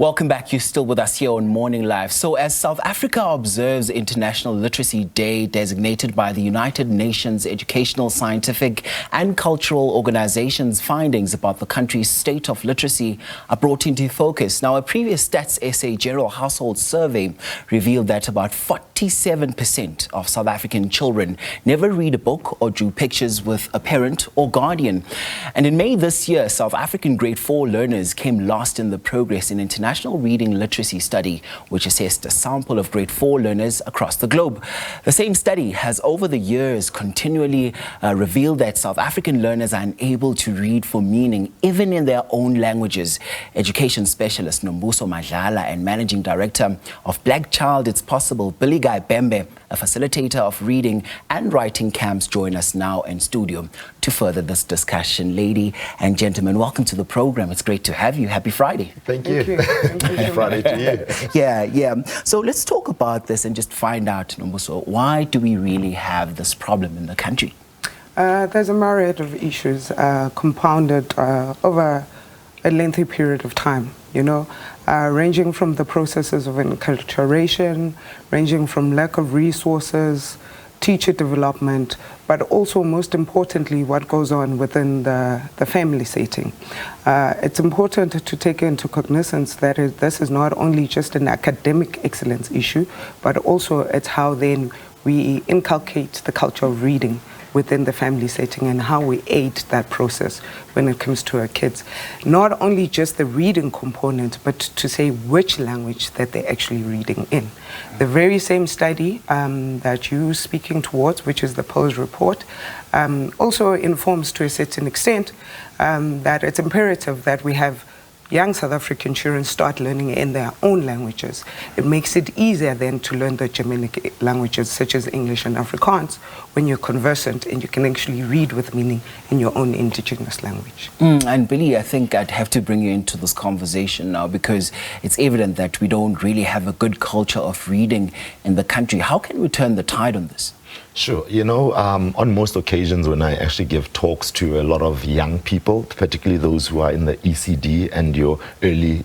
Welcome back. You're still with us here on Morning Live. So as South Africa observes International Literacy Day designated by the United Nations Educational, Scientific and Cultural Organization's findings about the country's state of literacy are brought into focus. Now, a previous Stats SA General Household Survey revealed that about 47% of South African children never read a book or drew pictures with a parent or guardian. And in May this year, South African grade 4 learners came last in the Progress in International Reading Literacy study, which assessed a sample of grade 4 learners across the globe. The same study has over the years continually revealed that South African learners are unable to read for meaning even in their own languages. Education specialist Nombuso Madlala and managing director of Black Child It's Possible, Bhembe, a facilitator of reading and writing camps, join us now in studio to further this discussion. Lady and gentlemen, welcome to the program. It's great to have you. Happy Friday. Thank you. Happy Friday to you. Yeah. So let's talk about this and just find out, Nombuso, why do we really have this problem in the country? There's a myriad of issues compounded over a lengthy period of time, ranging from the processes of enculturation, ranging from lack of resources, teacher development, but also most importantly what goes on within the family setting. It's important to take into cognizance that this is not only just an academic excellence issue, but also it's how then we inculcate the culture of reading within the family setting and how we aid that process when it comes to our kids. Not only just the reading component, but to say which language that they're actually reading in. The very same study that you're speaking towards, which is the POSE report, also informs to a certain extent that it's imperative that we have young South African children start learning in their own languages. It makes it easier then to learn the Germanic languages such as English and Afrikaans when you're conversant and you can actually read with meaning in your own indigenous language. And Billy, I think I'd have to bring you into this conversation now because it's evident that we don't really have a good culture of reading in the country. How can we turn the tide on this? Sure. On most occasions when I actually give talks to a lot of young people, particularly those who are in the ECD and your early,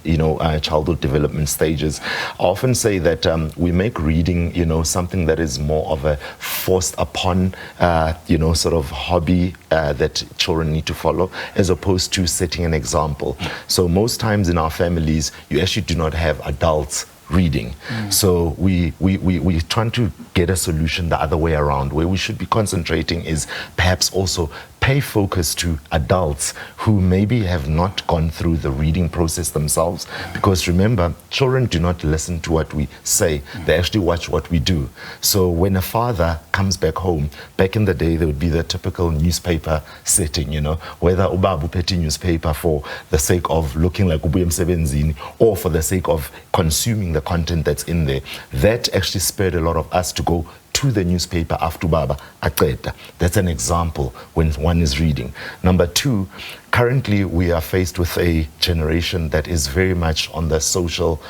childhood development stages, I often say that we make reading, something that is more of a forced upon, sort of hobby that children need to follow, as opposed to setting an example. So most times in our families, you actually do not have adults reading. So we're trying to get a solution the other way around. Where we should be concentrating is perhaps also pay focus to adults who maybe have not gone through the reading process themselves. Because remember, children do not listen to what we say, they actually watch what we do. So when a father comes back home, back in the day there would be the typical newspaper setting, whether ubabu petty newspaper for the sake of looking like ubuye emsebenzini or for the sake of consuming the content that's in there. That actually spurred a lot of us to go to the newspaper after Baba Aqeda. That's an example when one is reading. Number two, currently we are faced with a generation that is very much on the social,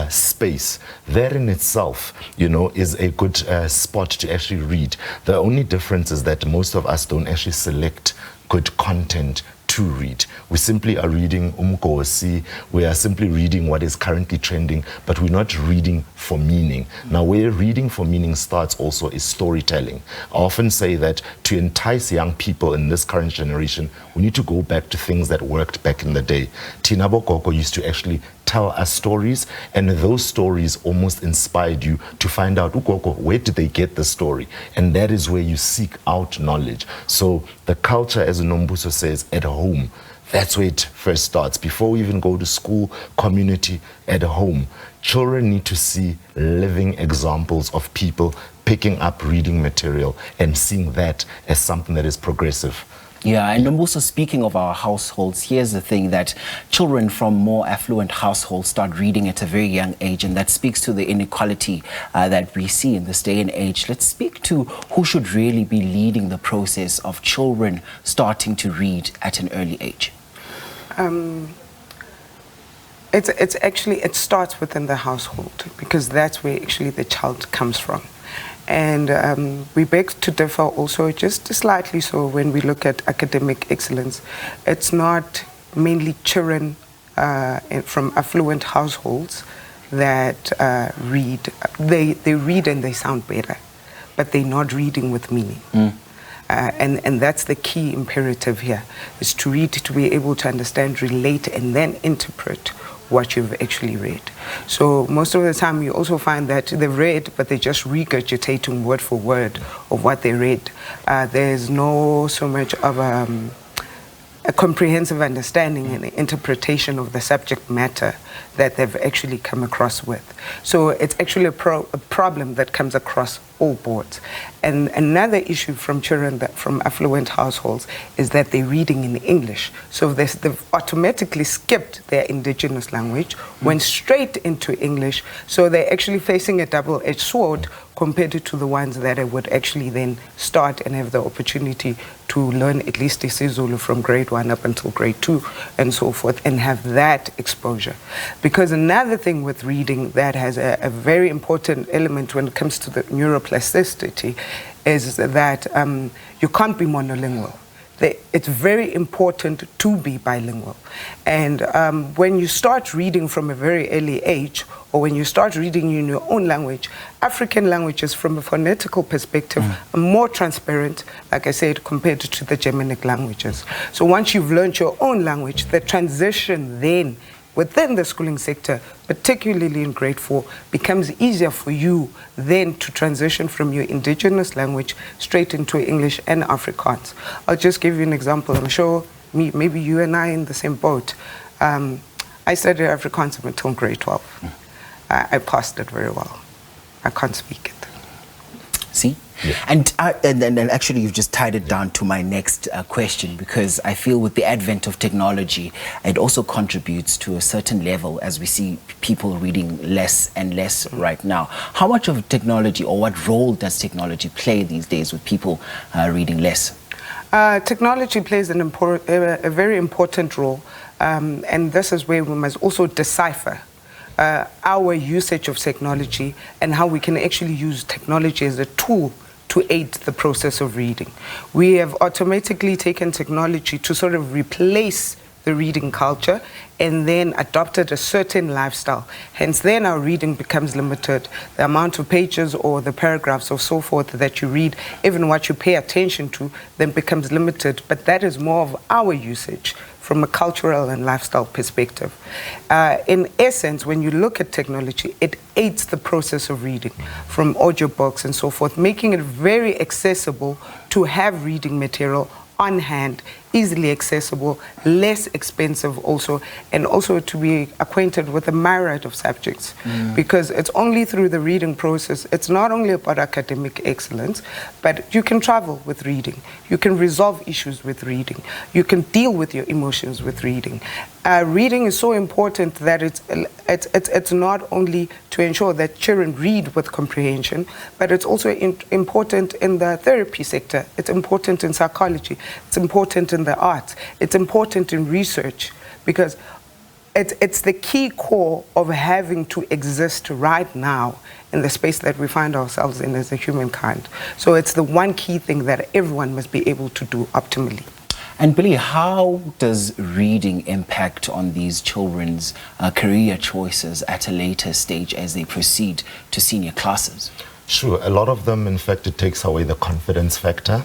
space. That in itself, is a good spot to actually read. The only difference is that most of us don't actually select good content to read. We simply are reading umgosi, we are simply reading what is currently trending, but we're not reading for meaning. Now, where reading for meaning starts also is storytelling. I often say that to entice young people in this current generation, we need to go back to things that worked back in the day. Tina Bokoko used to actually tell us stories, and those stories almost inspired you to find out, where did they get the story? And that is where you seek out knowledge. So the culture, as Nombuso says, at home, that's where it first starts. Before we even go to school, community, at home. Children need to see living examples of people picking up reading material and seeing that as something that is progressive. Yeah, and Nombuso, speaking of our households, here's the thing that children from more affluent households start reading at a very young age, and that speaks to the inequality that we see in this day and age. Let's speak to who should really be leading the process of children starting to read at an early age. It starts within the household because that's where actually the child comes from. And we beg to differ also just slightly so when we look at academic excellence. It's not mainly children from affluent households that read. They read and they sound better, but they're not reading with meaning. And that's the key imperative here, is to read, to be able to understand, relate, and then interpret what you've actually read. So most of the time you also find that they've read, but they're just regurgitating word for word of what they read. There's no so much of a comprehensive understanding and interpretation of the subject matter that they've actually come across with. So it's actually a problem that comes across all boards. And another issue from children from affluent households is that they're reading in English. So they've automatically skipped their indigenous language, went straight into English. So they're actually facing a double-edged sword compared to the ones that I would actually then start and have the opportunity to learn at least isiZulu from grade 1 up until grade 2 and so forth, and have that exposure. Because another thing with reading that has a very important element when it comes to the neuroplasticity is that you can't be monolingual. It's very important to be bilingual. And when you start reading from a very early age, or when you start reading in your own language, African languages from a phonetical perspective are more transparent, like I said, compared to the Germanic languages. So once you've learned your own language, the transition then within the schooling sector, particularly in grade 4, becomes easier for you then to transition from your indigenous language straight into English and Afrikaans. I'll just give you an example. I'm sure maybe you and I are in the same boat. I studied Afrikaans until grade 12. I passed it very well. I can't speak it. See? Yeah. And actually you've just tied it down to my next question, because I feel with the advent of technology, it also contributes to a certain level as we see people reading less and less right now. How much of technology, or what role does technology play these days with people reading less? Technology plays a very important role, and this is where we must also decipher our usage of technology and how we can actually use technology as a tool to aid the process of reading. We have automatically taken technology to sort of replace the reading culture and then adopted a certain lifestyle. Hence then our reading becomes limited. The amount of pages or the paragraphs or so forth that you read, even what you pay attention to, then becomes limited. But that is more of our usage from a cultural and lifestyle perspective. In essence, when you look at technology, it aids the process of reading, from audiobooks and so forth, making it very accessible to have reading material on hand, easily accessible, less expensive also, and also to be acquainted with a myriad of subjects. Because it's only through the reading process, it's not only about academic excellence, but you can travel with reading, you can resolve issues with reading, you can deal with your emotions with reading. Reading is so important that it's not only to ensure that children read with comprehension, but it's also important in the therapy sector, it's important in psychology, it's important in the arts, it's important in research, because it's the key core of having to exist right now in the space that we find ourselves in as a humankind. So it's the one key thing that everyone must be able to do optimally. And Billy, how does reading impact on these children's career choices at a later stage as they proceed to senior classes? Sure. A lot of them, in fact, it takes away the confidence factor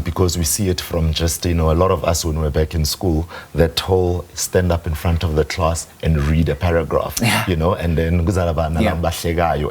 because we see it from just, a lot of us when we're back in school, that whole stand up in front of the class and read a paragraph, and then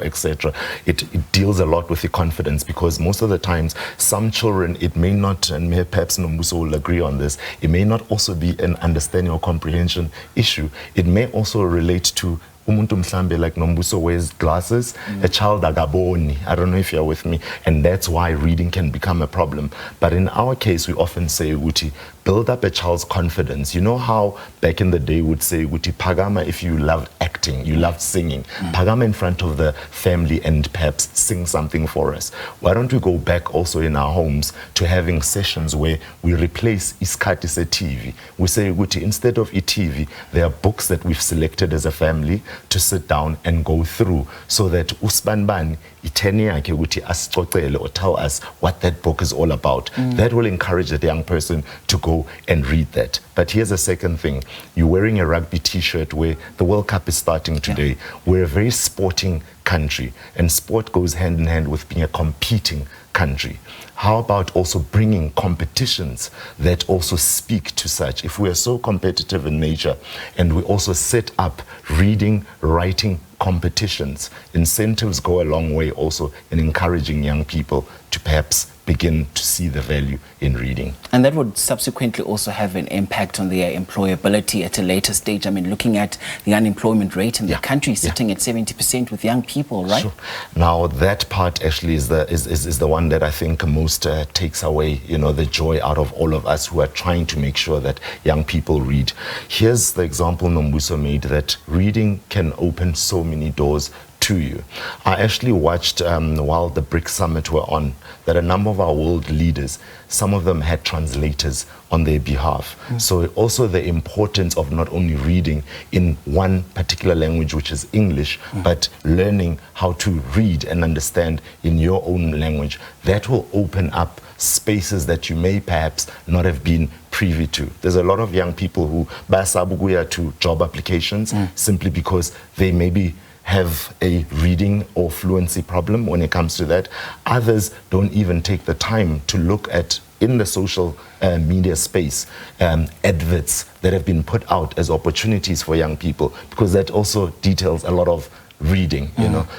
etc. It deals a lot with the confidence, because most of the times some children, it may not, and perhaps Nombuso will agree on this, it may not also be an understanding or comprehension issue. It may also relate to umuntu mhlambe, like Nombuso wears glasses, a child agaboni. I don't know if you're with me, and that's why reading can become a problem. But in our case, we often say, Uti, build up a child's confidence. You know how back in the day would say, Uti Pagama, if you loved acting, acting, you loved singing. Phakama in front of the family and perhaps sing something for us. Why don't we go back also in our homes to having sessions where we replace iskhathi se-TV. We say, instead of e-TV, there are books that we've selected as a family to sit down and go through, so that usbanban iteni yakhe ukuthi asicocele or tell us what that book is all about. That will encourage that young person to go and read that. But here's a second thing. You're wearing a rugby t-shirt where the World Cup is starting today. We're a very sporting country, and sport goes hand in hand with being a competing country. How about also bringing competitions that also speak to such? If we are so competitive in nature and we also set up reading, writing competitions, incentives go a long way also in encouraging young people to perhaps begin to see the value in reading. And that would subsequently also have an impact on their employability at a later stage. I mean, looking at the unemployment rate in the country sitting at 70% with young people, right? Sure. Now, that part actually is the one that I think most takes away, the joy out of all of us who are trying to make sure that young people read. Here's the example Nombuso made, that reading can open so many doors to you. I actually watched while the BRICS Summit were on, that a number of our world leaders, some of them had translators on their behalf. So also the importance of not only reading in one particular language, which is English, but learning how to read and understand in your own language. That will open up spaces that you may perhaps not have been privy to. There's a lot of young people who basabuguya to job applications simply because they maybe have a reading or fluency problem when it comes to that. Others don't even take the time to look at, in the social media space, adverts that have been put out as opportunities for young people, because that also details a lot of reading,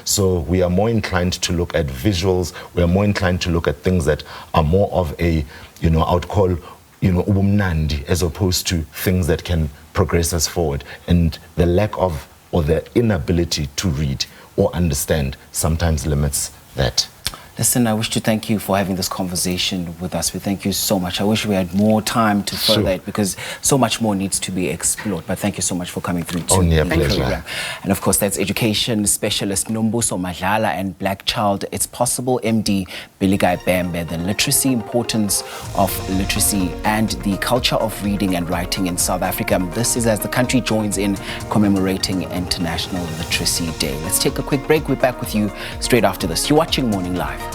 So we are more inclined to look at visuals, we are more inclined to look at things that are more of a, I would call, ubumnandi, as opposed to things that can progress us forward. And the lack of, or the inability to read or understand sometimes limits that. Listen, I wish to thank you for having this conversation with us. We thank you so much. I wish we had more time to further it, because so much more needs to be explored. But thank you so much for coming through to Only a the pleasure. program. And of course, that's education specialist Nombuso Madlala and Black Child It's Possible MD Bhembe, the literacy, importance of literacy and the culture of reading and writing in South Africa. This is as the country joins in commemorating International Literacy Day. Let's take a quick break. We're back with you straight after this. You're watching Morning Live.